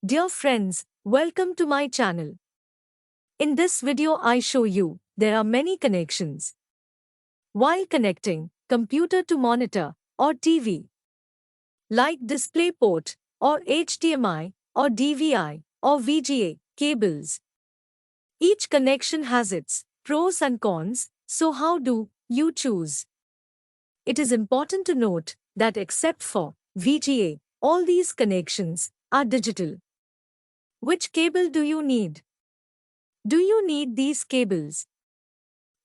Dear friends, welcome to my channel. In this video I show you, there are many connections. While connecting computer to monitor or TV, like DisplayPort or HDMI or DVI or VGA cables. Each connection has its pros and cons, so how do you choose? It is important to note that except for VGA, all these connections are digital. Which cable do you need? Do you need these cables?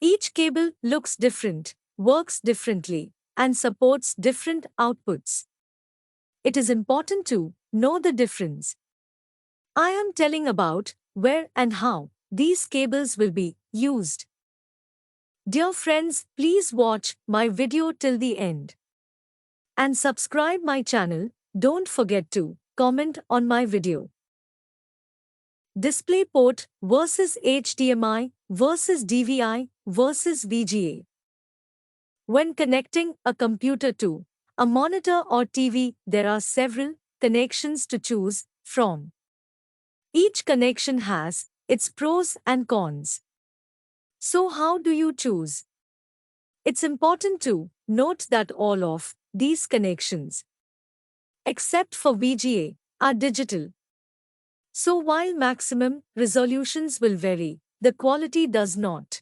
Each cable looks different, works differently, and supports different outputs. It is important to know the difference. I am telling about where and how these cables will be used. Dear friends, please watch my video till the end. And subscribe my channel. Don't forget to comment on my video. DisplayPort versus HDMI versus DVI versus VGA. When connecting a computer to a monitor or TV, there are several connections to choose from. Each connection has its pros and cons. So how do you choose? It's important to note that all of these connections, except for VGA, are digital. So while maximum resolutions will vary, the quality does not.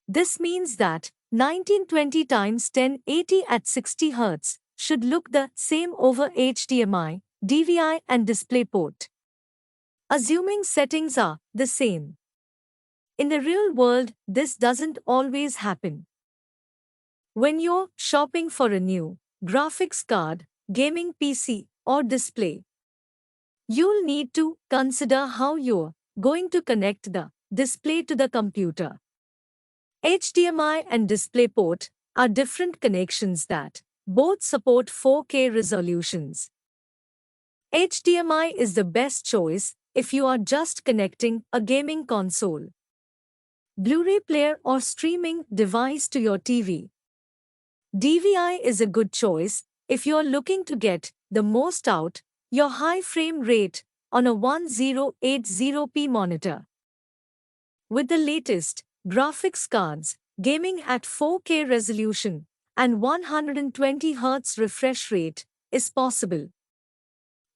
This means that 1920 x 1080 at 60 Hz should look the same over HDMI, DVI and DisplayPort, assuming settings are the same. In the real world, this doesn't always happen. When you're shopping for a new graphics card, gaming PC, or display, you'll need to consider how you're going to connect the display to the computer. HDMI and DisplayPort are different connections that both support 4K resolutions. HDMI is the best choice if you are just connecting a gaming console, Blu-ray player or streaming device to your TV. DVI is a good choice if you're looking to get the most out your high frame rate on a 1080p monitor. With the latest graphics cards, gaming at 4K resolution and 120 Hz refresh rate is possible.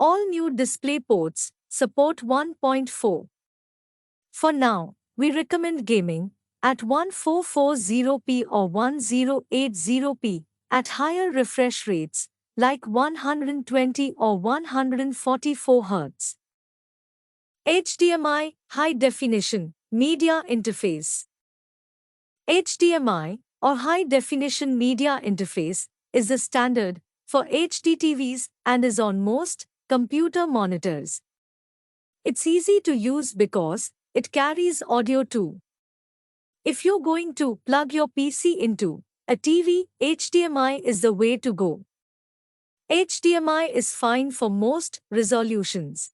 All new display ports support 1.4. For now, we recommend gaming at 1440p or 1080p at higher refresh rates like 120 or 144 Hz. HDMI High Definition Media Interface. HDMI or High Definition Media Interface is the standard for HD TVs and is on most computer monitors. It's easy to use because it carries audio too. If you're going to plug your PC into a TV, HDMI is the way to go. HDMI is fine for most resolutions.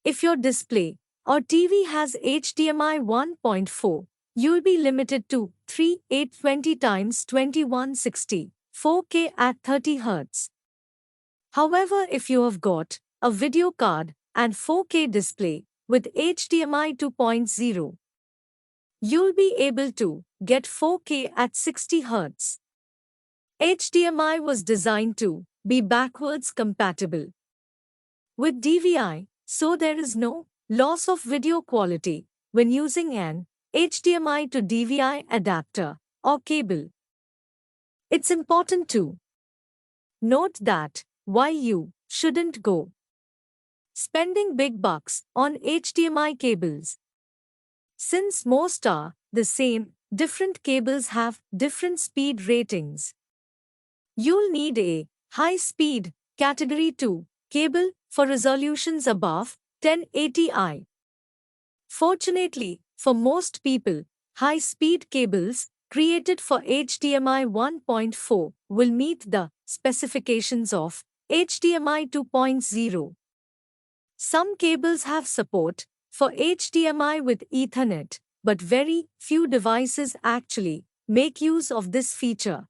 If your display or TV has HDMI 1.4, you'll be limited to 3820 x 2160, 4K at 30 Hz. However, if you have got a video card and 4K display with HDMI 2.0, you'll be able to get 4K at 60 Hz. HDMI was designed to be backwards compatible with DVI, so there is no loss of video quality when using an HDMI to DVI adapter or cable. It's important to note that while you shouldn't go spending big bucks on HDMI cables, since most are the same, different cables have different speed ratings. You'll need a high-speed Category 2 cable for resolutions above 1080i. Fortunately, for most people, high-speed cables created for HDMI 1.4 will meet the specifications of HDMI 2.0. Some cables have support for HDMI with Ethernet, but very few devices actually make use of this feature.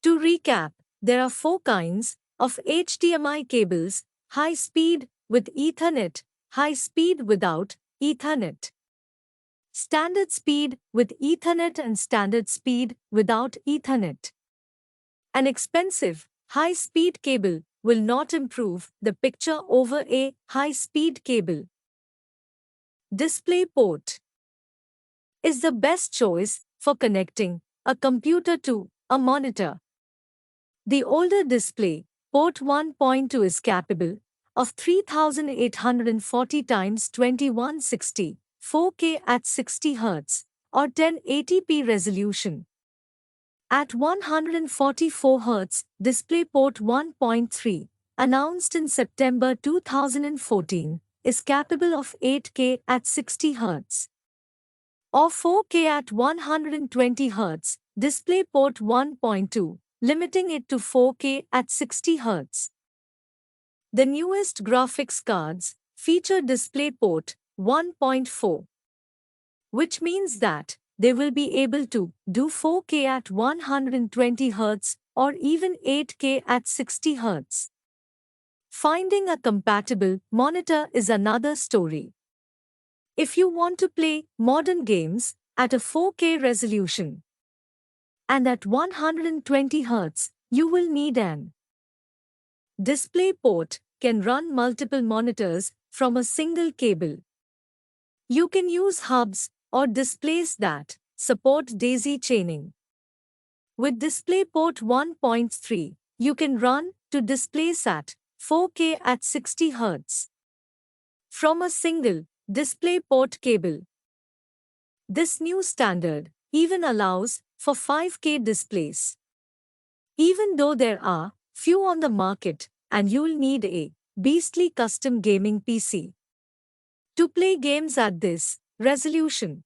To recap, there are 4 kinds of HDMI cables: high-speed, with Ethernet, high speed without Ethernet, standard speed with Ethernet and standard speed without Ethernet. An expensive, high-speed cable will not improve the picture over a high-speed cable. DisplayPort is the best choice for connecting a computer to a monitor. The older DisplayPort 1.2 is capable of 3840 x 2160 4K at 60 Hz or 1080p resolution. At 144 Hz, DisplayPort 1.3, announced in September 2014, is capable of 8K at 60 Hz or 4K at 120 Hz, DisplayPort 1.2, limiting it to 4K at 60 Hz. The newest graphics cards feature DisplayPort 1.4, which means that they will be able to do 4K at 120 Hz or even 8K at 60 Hz. Finding a compatible monitor is another story. If you want to play modern games at a 4K resolution and at 120 Hz, you will need an DisplayPort can run multiple monitors from a single cable. You can use hubs or displays that support daisy chaining. With DisplayPort 1.3, you can run two displays at 4K at 60 Hz from a single DisplayPort cable. This new standard even allows for 5K displays. Even though there are few on the market and you'll need a beastly custom gaming PC to play games at this resolution.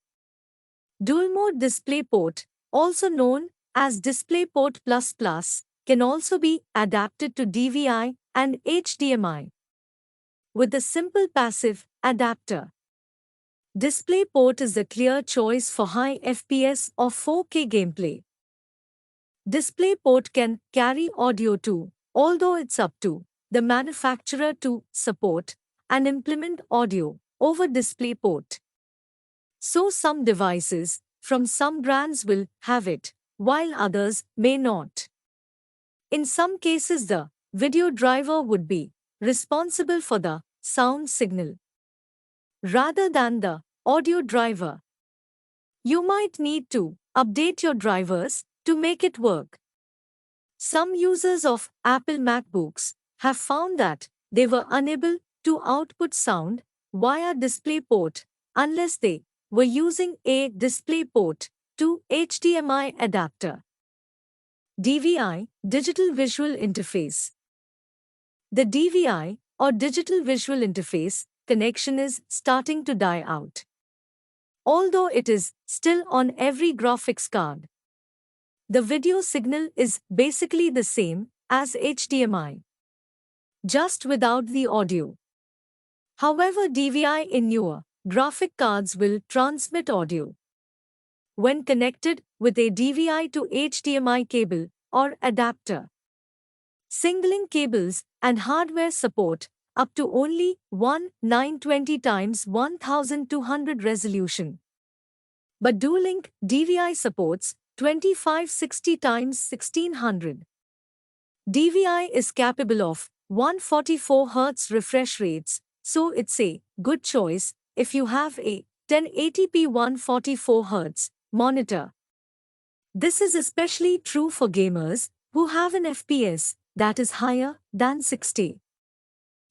Dual-mode DisplayPort, also known as DisplayPort Plus+, can also be adapted to DVI and HDMI with a simple passive adapter. DisplayPort is a clear choice for high FPS or 4K gameplay. DisplayPort can carry audio too, although it's up to the manufacturer to support and implement audio over DisplayPort. So some devices from some brands will have it, while others may not. In some cases, the video driver would be responsible for the sound signal rather than the audio driver. You might need to update your drivers to make it work. Some users of Apple MacBooks have found that they were unable to output sound via DisplayPort unless they were using a DisplayPort to HDMI adapter. DVI, Digital Visual Interface. The DVI, or Digital Visual Interface, connection is starting to die out. Although it is still on every graphics card, the video signal is basically the same as HDMI, just without the audio. However, DVI in newer graphic cards will transmit audio when connected with a DVI to HDMI cable or adapter. Singling cables and hardware support up to only 1920 x 1200 resolution. But dual-link DVI supports 2560 x 1600. DVI is capable of 144 Hz refresh rates, so it's a good choice if you have a 1080p 144 Hz monitor. This is especially true for gamers who have an FPS that is higher than 60.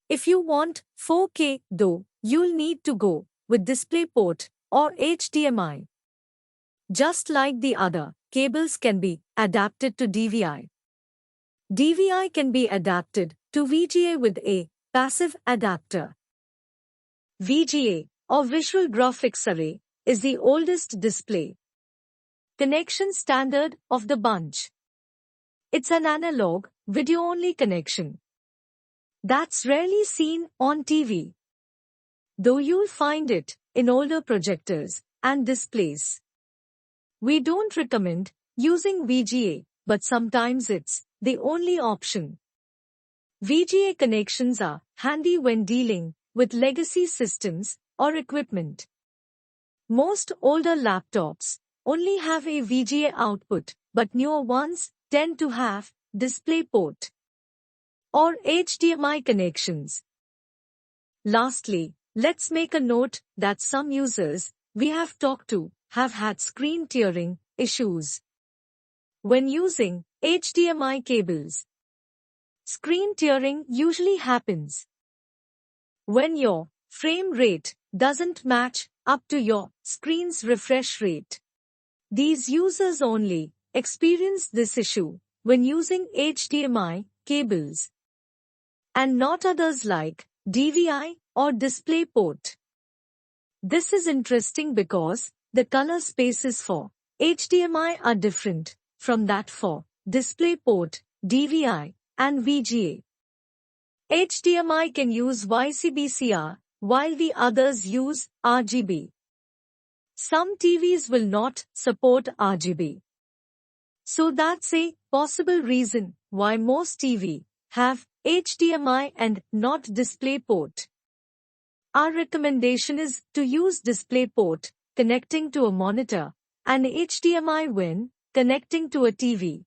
If you want 4K, though, you'll need to go with DisplayPort or HDMI. Just like the other, cables can be adapted to DVI. DVI can be adapted to VGA with a passive adapter. VGA, or Visual Graphics Array, is the oldest display connection standard of the bunch. It's an analog, video-only connection that's rarely seen on TV, though you'll find it in older projectors and displays. We don't recommend using VGA, but sometimes it's the only option. VGA connections are handy when dealing with legacy systems or equipment. Most older laptops only have a VGA output, but newer ones tend to have DisplayPort or HDMI connections. Lastly, let's make a note that some users we have talked to have had screen tearing issues when using HDMI cables. Screen tearing usually happens when your frame rate doesn't match up to your screen's refresh rate. These users only experience this issue when using HDMI cables and not others like DVI or DisplayPort. This is interesting because the color spaces for HDMI are different from that for DisplayPort, DVI, and VGA. HDMI can use YCBCR, while the others use RGB. Some TVs will not support RGB. So that's a possible reason why most TV have HDMI and not DisplayPort. Our recommendation is to use DisplayPort connecting to a monitor and HDMI when connecting to a TV.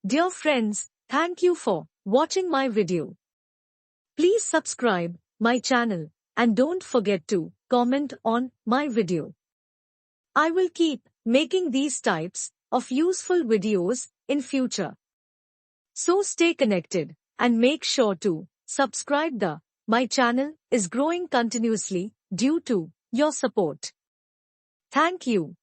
Dear friends, thank you for watching my video. Please subscribe my channel and don't forget to comment on my video. I will keep making these types of useful videos in future. So stay connected and make sure to subscribe. My channel is growing continuously due to your support. Thank you.